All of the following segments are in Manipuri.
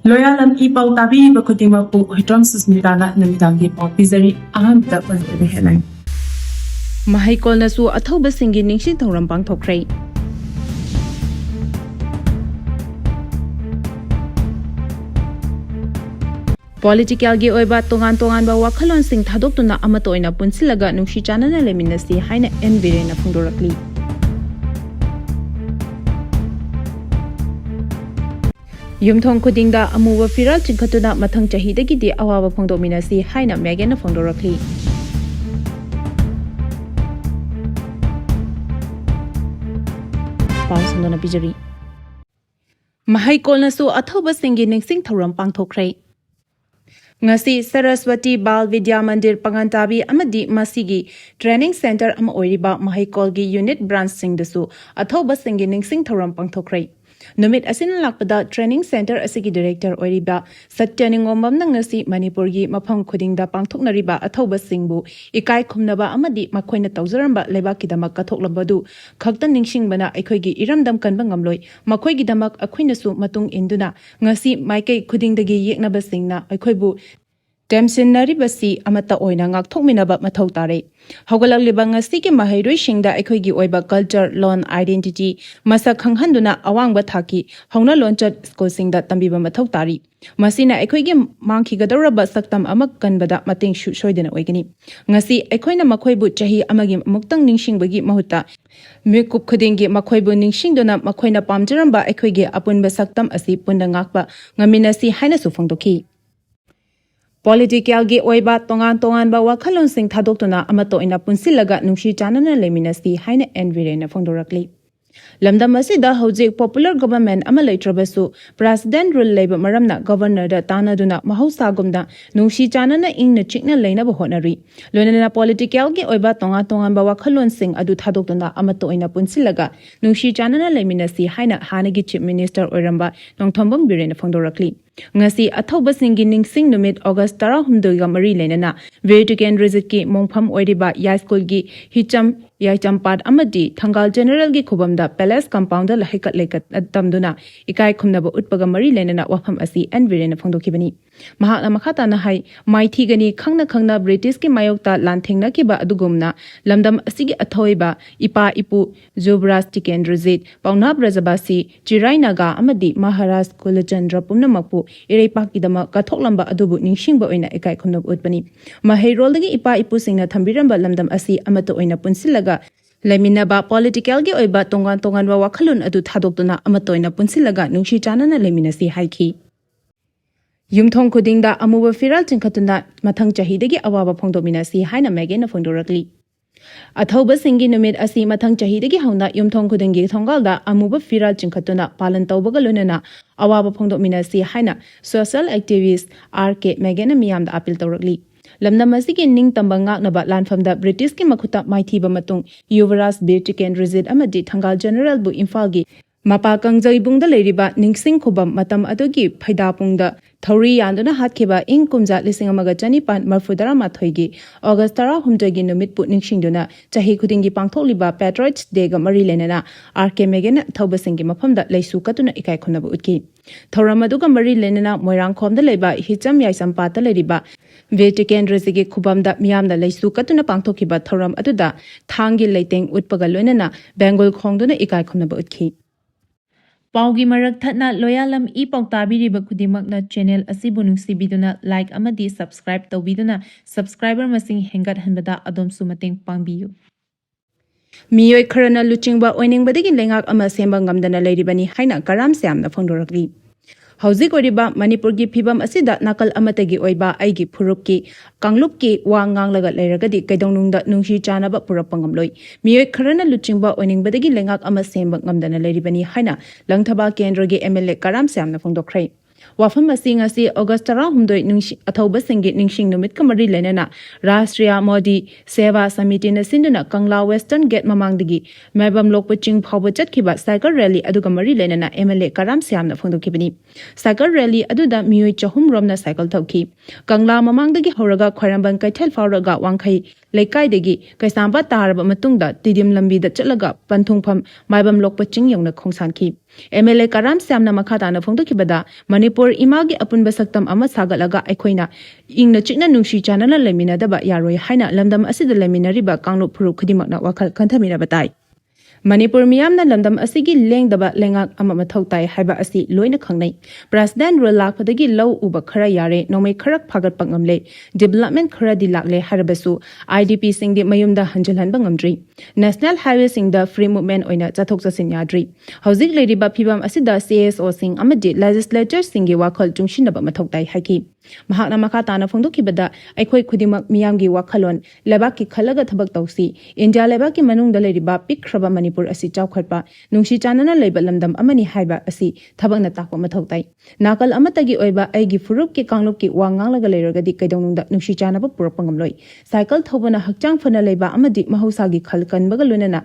Loyalam E-PAO tabi Khuding po Hidram Susmitana Namitangi po Pizari Ahamda Pazari Helang. Mahikol na su athoba singi ningsing thoram pangthokrai. Political gi oiba tongan ba wakhalon sing thadok tuna amato ina punsilaga nungshi chanana leminasi haina envire na phungdorakli. Yumthong Khuding da Amuba Firal Chingkhattuna Mathang Chahidagi di Awaba Fongdokminnasi haina Megan na Fongdokrakli. Pausando na bijari. Mahikol na su athoba singi ningsing thoram pangthokrai. Ngasi Saraswati Bal Vidya Mandir Pangantabi amadi masigi training center ama oiriba Mahikol gi unit branch sing dasu athoba singi ningsing thoram pangthokrai. Numit asin lakpada training center asigi director oiriba Satyaningomam nangasi Manipuri gi mafam Khuding da pangthoknariba athoba singbu ikai khumnaba amadi makhoina tawjaramba lebakidamak kathoklambadu khakta ningsingbana aikhoigi iramdam kanba ngamloi makhoigidamak akhoinasu matung induna ngasi maikai Khuding dagi yeknaba singna aikhoibu Temsinari basi amata oina ngakthokminaba mathau tare hawgalagliba ngasigi mahairoi singda aikhoigi oiba culture loan identity masa khanghanduna awangba thaki hauna launchat school singda tambiba mathau tari masina aikhoigi mangkhigadoraba saktam amak kanbada mating soidena oigani ngasi aikhoina makhoibu chahi amagi muktang ningsingbagi mahuta mekup khudingi makhoibu ningsingdona makhoina pamjaramba aikhoigi apunba saktam asi punna ngakpa ngaminasi haina su phongdokhi Political gi oiba tongan ba wakhalon sing thadokuna amato ina punsilaga nungshi chanana leminasi haina envire na phongdorakli. Lamdam asida hojik popular government ama leitrabasu president rule leba maramna governor da tanaduna mahausagumda nungshi chanana ingna chikna leinaba honari. Loinana political gi oiba tongan ba wakhalon sing adu thadokuna amato ina punsilaga nungshi chanana leminasi haina hanagi chief minister oiramba nongthombam birena phongdorakli. Ngasi athoba singi ningsing numit August 13 ga mari lenana Vertican Riziki Mongpham oiriba ya school gi hicham yaichampat amadi thangal general gi khubamda palace compound la hekat lekat tamduna ikai khumnaba utpaga mari lenana wafam asi envirena phongdokhibani mahakna makhata na hai maithi gani khangna British ki mayokta lanthengna kiba adugumna lamdam asigi athoiba ipa ipu Zubras Tiken Rizit Pauna Brajabasi Chirainaga amadi Maharaj Kulachandra Pumnamakpu Irepakidama Kathoklamba adubu ningsingba oina ikai khumnab utpani mahairolagi ipa ipu singna thambiramba lamdam asi amato oina punsilaga leminaba political gi oiba tongan wa wakhalun adu thadokduna amato oina punsilaga nungshi chanana leminasi haiki Yumthong Khuding da Amuba Firal Chingkhattuna Mathang Chahidagi Awaba Fongdokminnasi haina Megan na Fongdorakli Athoba singi numit asi Mathang Chahidagi hauna Yumthong Khuding gi thongalda Amuba Firal Chingkhattuna palan tawbaga lonana Awaba Fongdokminnasi haina social activist RK Megan na miyamda appeal tawrakli Lamna masigi ning tamba ngaknaba lanfamda British ki makhuta maithiba matung Yuvaras Vertican Rizit amadi thangal general bu Imphal gi Mapa Kangjai-bungda leiriba ningsing khubam matam adugi phaidapungda Thauri yanduna hatkhiba ing kumja lising amaga chanipan marfudara mathoigi August 13 gi numit pu ningsingduna chahi khudingi pangthokliba Patriots Day ga mari lenana RK Megan thoba singi mafamda leisu katuna ikai khunaba utki Thoramaduga mari lenana Moirang khomda leba hicham yaisam pata leiriba Vatican Riziki khubamda miyamda leisu katuna pangthokhiba thoram aduda thangi leiteng utpaga loinana Bengal khongduna ikai khunaba utki Paugi marak thatna Loyalam E-PAO tabiriba khudimagna channel asibu nungsibiduna like amadi subscribe tawbiduna subscriber masing hengat hanbada adomsu mateng pangbiyu Miyoi kharana luchingba oiningbadagi lengak ama semba ngamdana leiribani haina karam syamna phongdorakli Hauzik oriba Manipur gi phibam asida nakal amatagi oiba aigi phurupki kanglupki wa nganglaga leiragadi kaidongnungda nungshi chanaba purapangamloi miyoi kharana luchingba oiningbadagi lengak ama semba ngamdana leiribani haina langthaba kendra gi MLA karam syamna phongdokrai Wafam asing asi August 13 ningsi athoba singi ningsing numit kamari lenana Rashtriya Modi Seva Samiti na sinduna Kangla Western Gate mamangdagi Mebam Lokpaching phawba chatkiba cycle rally aduga mari lenana MLA Karam Syamna phongdokhibani cycle rally aduda miyoi chahum romna cycle thauki Kangla mamangdagi horaga Khwairambang Kaithal fawraga Wangkhai ꯂꯩꯀꯥꯏꯗꯒꯤ ꯀꯩꯁꯥꯝꯄꯥꯠ ꯇꯥꯔꯕ ꯃꯇꯨꯡꯗ ꯇꯤꯗꯤꯝ ꯂꯝꯕꯤꯗ ꯆꯠꯂꯒ ꯄꯟꯊꯨꯡꯐꯝ ꯃꯥꯏꯕꯝ ꯂꯣꯛꯄ ꯆꯤꯡ ꯌꯧꯅ ꯈꯣꯡꯁꯥꯟꯈꯤ MLA ꯀꯔꯥꯝ ꯁ꯭ꯌꯥꯝꯅ ꯃꯈꯥ ꯇꯥꯅ ꯐꯣꯡꯗꯣꯛꯈꯤꯕꯗ ꯃꯅꯤꯄꯨꯔ ꯏꯃꯥꯒꯤ ꯑꯄꯨꯟꯕ ꯁꯛꯇꯝ ꯑꯃ ꯁꯥꯒꯠꯂꯒ ꯑꯩꯈꯣꯏꯅ ꯏꯪꯅ ꯆꯤꯛꯅ ꯅꯨꯡꯁꯤ ꯆꯥꯟꯅꯅ ꯂꯩꯃꯤꯟꯅꯗꯕ ꯌꯥꯔꯣꯏ ꯍꯥꯏꯅ ꯂꯝꯗꯝ ꯑꯁꯤꯗ ꯂꯩꯃꯤꯟꯅꯔꯤꯕ ꯀꯥꯡꯂꯨꯞ ꯐꯨꯔꯨꯞ ꯈꯨꯗꯤꯡꯃꯛꯅ ꯋꯥꯈꯜ ꯈꯟꯊꯃꯤꯟꯅꯕ ꯇꯥꯏ Manipur miyamna lamdam asigi lengdaba lengak ama mathau tai haiba asi loina khangnai President rule lakpadagi low uba khara yare nomai kharak phagat pangamle development khara di lakle harabasu IDP singdi mayumda hanjalhanba ngamdri National Highway singda free movement oina chathok chasin yadri Hauzik leriba phibam asida CSO sing amadi legislature singi wakhal jungshinaba mathau tai haki Mahakna makha tana phongdokibada aikhoi khudimak miyamgi wakhalon lebaki khalaga thabak tausi India lebaki manungda leriba pikhraba Manipur asi chawkhatpa nungshi chanana leiba lamdam amani haiba asi thabakna takpa mathau tai nakal amatagi oiba aigi furup ki kanglup ki wanganglaga leiragadi kaidonungda nungshi chanaba purakpa ngamloi cycle thobana hakchang phana leiba amadi mahausa gi khalkan baga lunana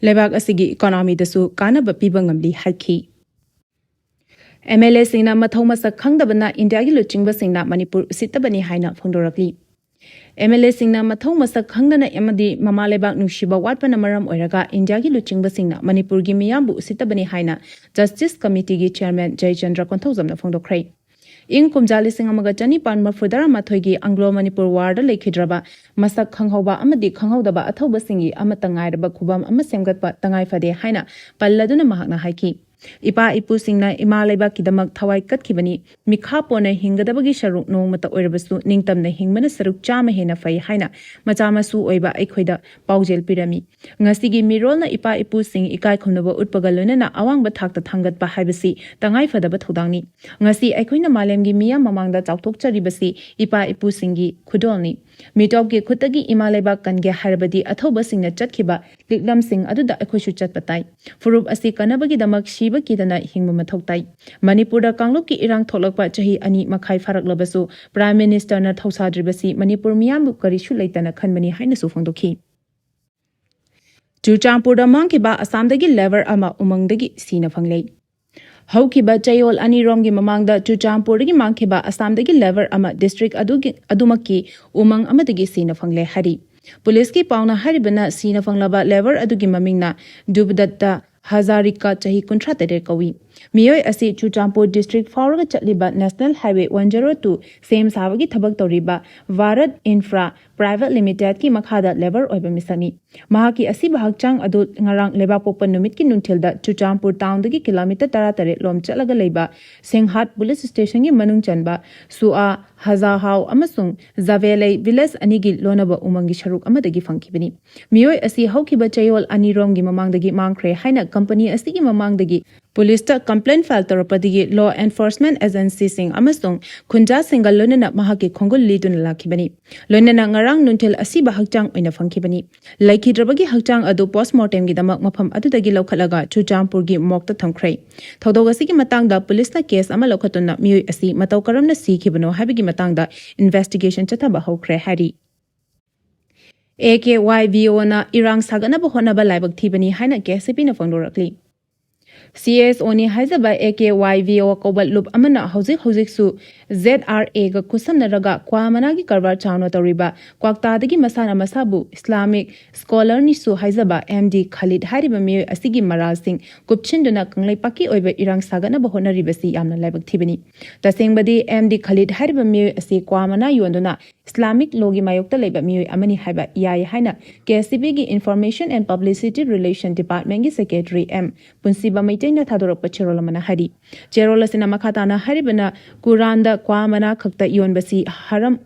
lebak asigi economy dasu kanaba piba ngamli haiki MLA singna mathau masak khangdabana India gi luchingba singna Manipur usitabani haina phongdorakli MLA singna mathau masak khangdana amadi mama lebak nushiba watpana maram oiraga India gi luchingba singna Manipur gi miyambu usitabani haina Justice Committee gi chairman Jai Chandra Konthojamna phongdokrai ing kumjali singamaga chani pan mafudara mathoi gi Anglo Manipur war da lekhidraba masak khanghoba amadi khanghodaba athoba singi amatangai raba khubam ama semgatpa tangai fade haina palladuna mahakna haiki Ipa ipu singna ima laiba kidamak thawai katkibani mikha pone hingadabagi sharuk nongmata oirabasu ningtamna hingmana saruk chama hena fai haina machamasu oiba aikhoida paujel pirami ngasigi mirolna ipa ipu sing ikai khomnaba utpaga loinana awangba thakta thangatpa haibasi tangai fadaba thodangni ngasi aikhoina malemgi miya mamangda chawthokcharibasi ipa ipu singi khudolni mitopgi khutagi ima laiba kange harbadi athoba singna chatkhiba liklam sing aduda aikhoisu chatpatai furup asi kanabagi damak shiba kidana hingma mathoktai Manipurda kanglup ki irang tholakpa chahi ani makhai farak labasu Prime Minister na thausadribasi Manipur miyambu karishu leitana khanmani haina su phongdokhi Chuchampurda mangkiba Assamdagi lever ama umangdagi sina phanglei Haukiba chayol ani romgi mamangda Chuchampurgi mangkiba Assamdagi lever ama district adumaki umang amadagi sina phangle hari Police ki pauna haribana sina phanglaba lever adugi mamingna Dubdatta Hazarika chahi kuntra tere kawi Miyoi asi Chuchampur district fauraga chatliba National Highway 102 same sabagi thabak toriba Varat Infra Private Limited ki makhada lever oiba misani mahaki asi bahakchang adu ngarang leba pokpa numit ki nunthilda Chuchampur town dagi kilometer 13 lom chatlaga leiba Senghat police station gi manung chanba Sua Hazahau amasung Zavelei village anigi lonaba umangi sharuk amadagi fangkibani Miyoi asi haukiba chayol anirom gi mamangdagi mangkhre haina company asi gi mamangdagi Police ta complaint file tarapadigi law enforcement agency sing amasung khunja singal lonena mahaki khongul lidun lakhibani lonena ngarang nunthil asi bahakchang oina fangkibani laikhidrabagi hakchang adu postmortem gi damak mafam adudagi lokhalaga Chuchampur gi mokta thamkhrai thodogasi gi matangda police na case ama lokhatuna miyoi asi matau karamna sikhibano habigi matangda investigation chathaba hokre hari AKYVO na irang sagana bahona ba laibak thibani haina KCP na phongdorakli CSO ni haizaba AKYVO kobal loop amana hauzik su ZRA ga kusamnaraga kwamana gi karbar chawna toriba kwakta dagi masana masabu Islamic scholar ni su haizaba MD Khalid hariba mi asigi maral sing kupchinduna kanglai paki oiba irang sagana bahona ribasi yamna laibak thibani tasengbadi MD Khalid hariba mi asi kwamana yonduna Islamic logi mayokta leba mi amani haiba yai haina KCB gi Information and Publicity Relation Department gi Secretary M Punsiba Maitena Thadorak Cherola mana hari Cherola sina makhatana haribana Quranda kwamana khakta yonbasi haram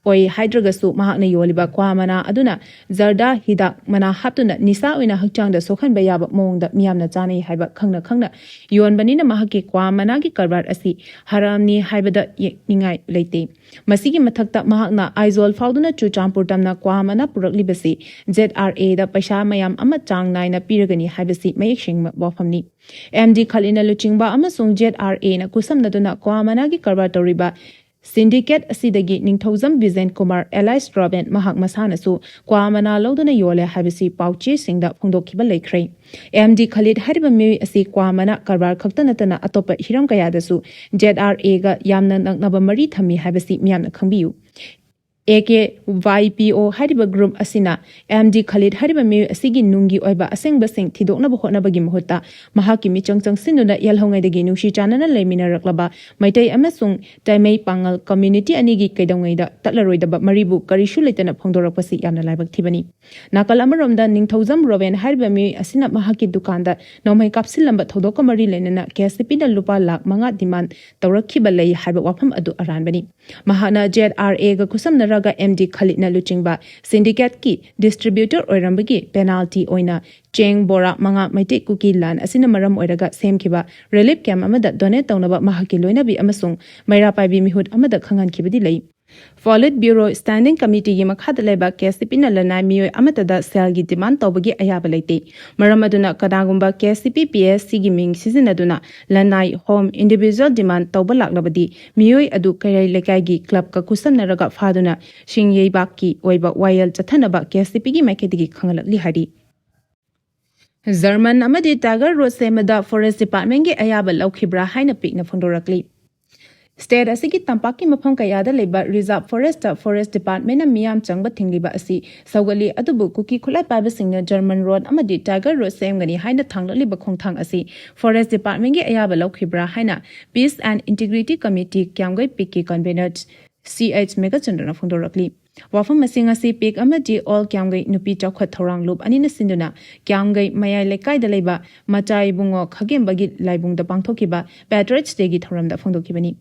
oi hydragasu mahakna yoliba kwamana aduna zarda hidak mana haptuna nisa oina hakchangda sokhan bayaba mongda miyamna chanai haiba khangna yonbanina mahaki kwamana gi karbar asi haramni haibada ningai leite masigi mathakta mahakna aizol fauduna Chuchampur tamna kwamana puraklibasi ZRA da paisa mayam ama chang naina piragani haibasi mayekshing bofamni MD Khalina luchingba amasung ZRA na kusamnaduna kwamana gi karbar toriba Syndicate asidagi Ningthozam Bizen Kumar Eli Straben mahak masanasu kwamana loduna yole habisi pauchi singda phongdokhiba leikhrei MD Khalid hariba mi asi kwamana karbar khaktanatana atopa hiram kayadasu ZRA ga yamna naknaba mari thami habisi miyamna khangbiyu E-PAO hariba group asina MD Khalid hariba mi asigi nungi oiba aseng basing thidokna bohona bagi mahota mahaki mi changchang sinuna yalhongai dagi nushi chanana lemina raklaba maitai amasung taimei pangal community anigi kaidongai da tatlaroi da maribu karishu letana phongdorakpasi yamna laibak thibani nakal amaromda ningthaujam roben hariba mi asina mahaki dukanda nomai kapsilamba thodok mari lenana KCP da lupa lakh manga demand tawrakhiba lei haiba wafam adu aranbani mahana ZRA ga kusam raga MD Khalid na luchingba syndicate ki distributor oirambagi penalty oina cheng bora manga maiti kuki lan asina maram oiraga semkhiba relief camp amada donate tawnaba mahaki loinabi amasung maira paibi mihut amada khangan khibadi lei Followed Bureau Standing Committee yi makhada leba KCP na lanai miyoi amatada sel gi demand tawbagi ayaba leite maramaduna kadagumba KCP PSC gi ming sizinaduna lanai home individual demand tawba laklabadi miyoi adu kairai lekai gi club ka kusamnaraga faduna shingyei bakki oiba wayal chathanaba KCP gi maikedi khangalakli hari German amadi Tiger Road semada Forest Department gi ayaba laukhibra haina pikna phondorakli State asigi tampaki mafam kayada leba reserve forest department na miyam changba thingliba asi saugali adubu kuki khulai paiba singna German road amadi Tiger Road semgani haina thanglaliba khongthang asi forest department gi ayaba laukhibra haina peace and integrity committee kyamgai piki convener CH Megachandra phondorakli wafam masing asi pik amadi all kyamgai nupi chawkhat thorang loop anina sinduna kyamgai mayai lekai da leba machai bungo khagembagi laibung da pangthokiba patriots day gi thoram da phondokibani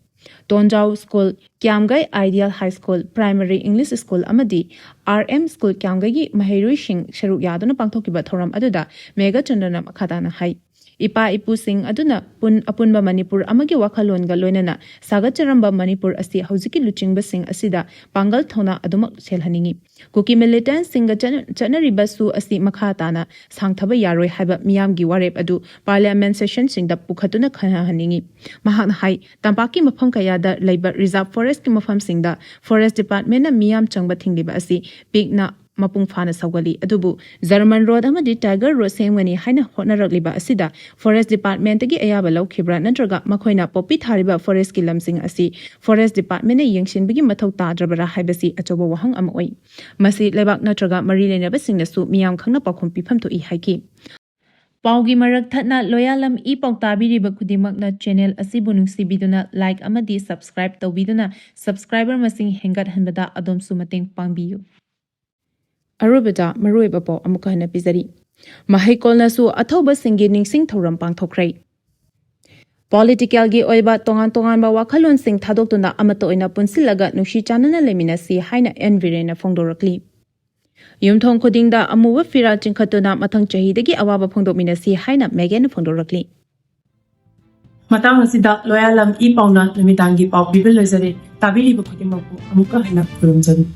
Tonjau School, Kiamgai Ideal High School, Primary English School Amadi, RM School Kiamgai gi Mahirui Singh Sharuk Yaduna Pangthokiba Thoram Aduda, Mega Chandana Khadana Hai. Ipa Ipu Singh Aduna Apunba Manipur Amagi Wakalon Galoinana, Sagacharamba Manipur Asi Hauziki Luchingba Singh Asida, Pangal Thona Adumak Shelhaningi. Kuki militant Singa Chanari Basu Asi Makhatana, Sangthaba Yaroi Haba Miyamgi Warep Adu, Parliament Session Singh da Pukhatuna Khahaningi. Mahan Hai, Tampaki Mapamkayada Labor Reserve Forest Kimafam Singh da, Forest Department na Miyam Changba Thingliba Asi, Big na Mapung Fana Sagali Adubu, German Road Amadi Tiger Road Semwani Haina Honaragliba Asida, Forest Department gi Ayaba Laukibra Nadraga Makoina Popi Thariba Forest Kilamsing Asi, Forest Department Yangshin Bigi Matau Tadrabara Haibasi Achobo Wahang Amoi. Masi Lebak Natraga Marilena Basing Nasu Miyam Kangna Pakum Pipam to Ihaki. Paugi Marak Thatna Loyalam E-PAO Tabiriba Kudimakna channel Asibu Nungsibiduna like Amadi subscribe to Biduna subscriber Masing Hengat Hanbada Adom Sumating Pangbiu. Arubada Maruiba po Amukahana Pizari. Mahikol nasu athoba singi ningsing thoram pangthokrai. Political gi oiba tongan ba wakhalon sing thadokuna amato ina punsilaga nushi chanana leminasi haina envirena Fongdokminnasi. Yumthong Khuding da Amuba Firal Chingkhattuna Mathang Chahidagi Awaba Fongdokminnasi haina Megan Fongdokminnasi. Matang asida Loyalam E-PAO na namitangi pau bibil lezare tabili ba khudima po amuka hina kurumjani